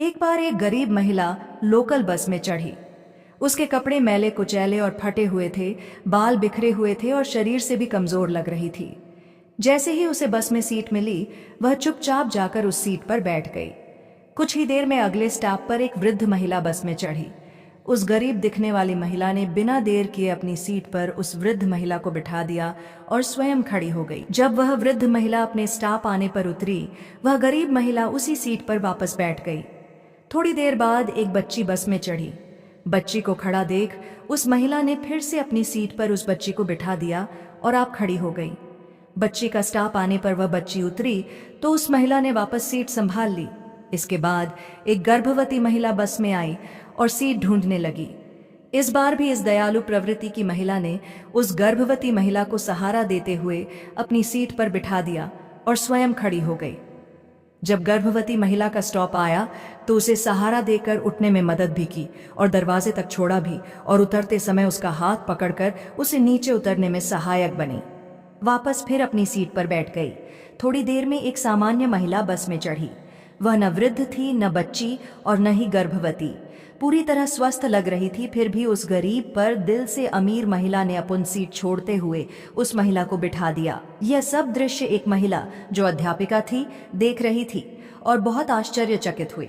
एक बार एक गरीब महिला लोकल बस में चढ़ी। उसके कपड़े मैले कुचैले और फटे हुए थे, बाल बिखरे हुए थे और शरीर से भी कमजोर लग रही थी। जैसे ही उसे बस में सीट मिली, वह चुपचाप जाकर उस सीट पर बैठ गई। कुछ ही देर में अगले स्टॉप पर एक वृद्ध महिला बस में चढ़ी। उस गरीब दिखने वाली महिला ने बिना देर किए अपनी सीट पर उस वृद्ध महिला को बिठा दिया और स्वयं खड़ी हो गई। जब वह वृद्ध महिला अपने स्टॉप आने पर उतरी, वह गरीब महिला उसी सीट पर वापस बैठ गई। थोड़ी देर बाद एक बच्ची बस में चढ़ी। बच्ची को खड़ा देख उस महिला ने फिर से अपनी सीट पर उस बच्ची को बिठा दिया और आप खड़ी हो गई। बच्ची का स्टॉप आने पर वह बच्ची उतरी तो उस महिला ने वापस सीट संभाल ली। इसके बाद एक गर्भवती महिला बस में आई और सीट ढूंढने लगी। इस बार भी इस दयालु प्रवृत्ति की महिला ने उस गर्भवती महिला को सहारा देते हुए अपनी सीट पर बिठा दिया और स्वयं खड़ी हो गई। जब गर्भवती महिला का स्टॉप आया तो उसे सहारा देकर उठने में मदद भी की और दरवाजे तक छोड़ा भी, और उतरते समय उसका हाथ पकड़कर उसे नीचे उतरने में सहायक बनी। वापस फिर अपनी सीट पर बैठ गई। थोड़ी देर में एक सामान्य महिला बस में चढ़ी। वह न वृद्ध थी, न बच्ची और न ही गर्भवती। पूरी तरह स्वस्थ लग रही थी। फिर भी उस गरीब पर दिल से अमीर महिला ने अपन सीट छोड़ते हुए उस महिला को बिठा दिया। यह सब दृश्य एक महिला जो अध्यापिका थी देख रही थी और बहुत आश्चर्यचकित हुई।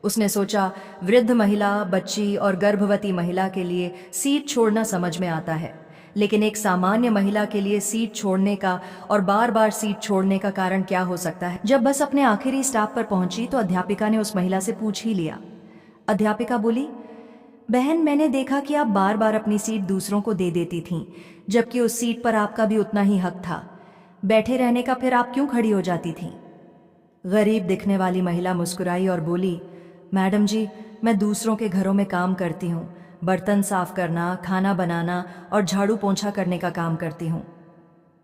उसने सोचा, वृद्ध महिला, बच्ची और गर्भवती महिला के लिए सीट छोड़ना समझ में आता है, लेकिन एक सामान्य महिला के लिए सीट छोड़ने का और बार बार सीट छोड़ने का कारण क्या हो सकता है। जब बस अपने आखिरी स्टॉप पर पहुंची तो अध्यापिका ने उस महिला से पूछ ही लिया। अध्यापिका बोली, बहन, मैंने देखा कि आप बार बार अपनी सीट दूसरों को दे देती थीं, जबकि उस सीट पर आपका भी उतना ही हक था। बैठे रहने का फिर आप क्यों खड़ी हो जाती थीं? गरीब दिखने वाली महिला मुस्कुराई और बोली, मैडम जी, मैं दूसरों के घरों में काम करती हूँ। बर्तन साफ करना, खाना बनाना और झाड़ू पोंछा करने का काम करती हूँ।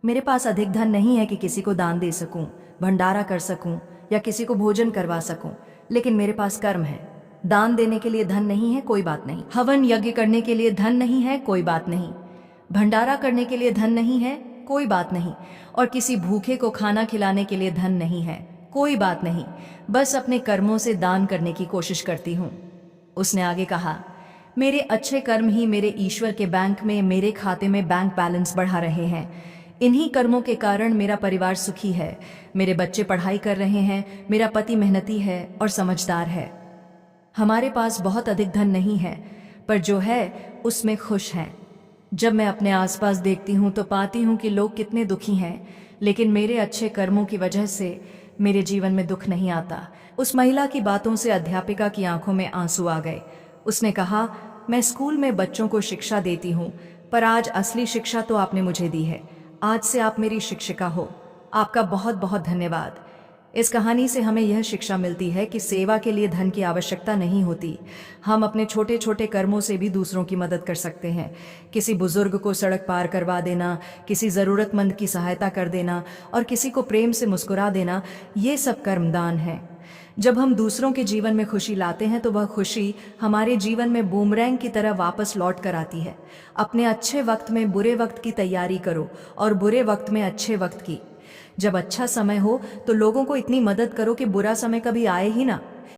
मेरे पास अधिक धन नहीं है कि किसी को दान दे सकूं, भंडारा कर सकूं या किसी को भोजन करवा सकूं, लेकिन मेरे पास कर्म है। दान देने के लिए धन नहीं है, कोई बात नहीं। हवन यज्ञ करने के लिए धन नहीं है, कोई बात नहीं। भंडारा करने के लिए धन नहीं है, कोई बात नहीं। और किसी भूखे को खाना खिलाने के लिए धन नहीं है, कोई बात नहीं। बस अपने कर्मों से दान करने की कोशिश करती हूँ। उसने आगे कहा, मेरे अच्छे कर्म ही मेरे ईश्वर के बैंक में, मेरे खाते में बैंक बैलेंस बढ़ा रहे हैं। इन्हीं कर्मों के कारण मेरा परिवार सुखी है। मेरे बच्चे पढ़ाई कर रहे हैं, मेरा पति मेहनती है और समझदार है। हमारे पास बहुत अधिक धन नहीं है, पर जो है उसमें खुश हैं। जब मैं अपने आसपास देखती हूँ तो पाती हूँ कि लोग कितने दुखी हैं, लेकिन मेरे अच्छे कर्मों की वजह से मेरे जीवन में दुख नहीं आता। उस महिला की बातों से अध्यापिका की आंखों में आंसू आ गए। उसने कहा, मैं स्कूल में बच्चों को शिक्षा देती हूँ, पर आज असली शिक्षा तो आपने मुझे दी है। आज से आप मेरी शिक्षिका हो। आपका बहुत बहुत धन्यवाद। इस कहानी से हमें यह शिक्षा मिलती है कि सेवा के लिए धन की आवश्यकता नहीं होती। हम अपने छोटे छोटे कर्मों से भी दूसरों की मदद कर सकते हैं। किसी बुजुर्ग को सड़क पार करवा देना, किसी ज़रूरतमंद की सहायता कर देना और किसी को प्रेम से मुस्कुरा देना, ये सब कर्मदान है। जब हम दूसरों के जीवन में खुशी लाते हैं तो वह खुशी हमारे जीवन में बूमरैंग की तरह वापस लौट कर आती है। अपने अच्छे वक्त में बुरे वक्त की तैयारी करो और बुरे वक्त में अच्छे वक्त की। जब अच्छा समय हो तो लोगों को इतनी मदद करो कि बुरा समय कभी आए ही ना।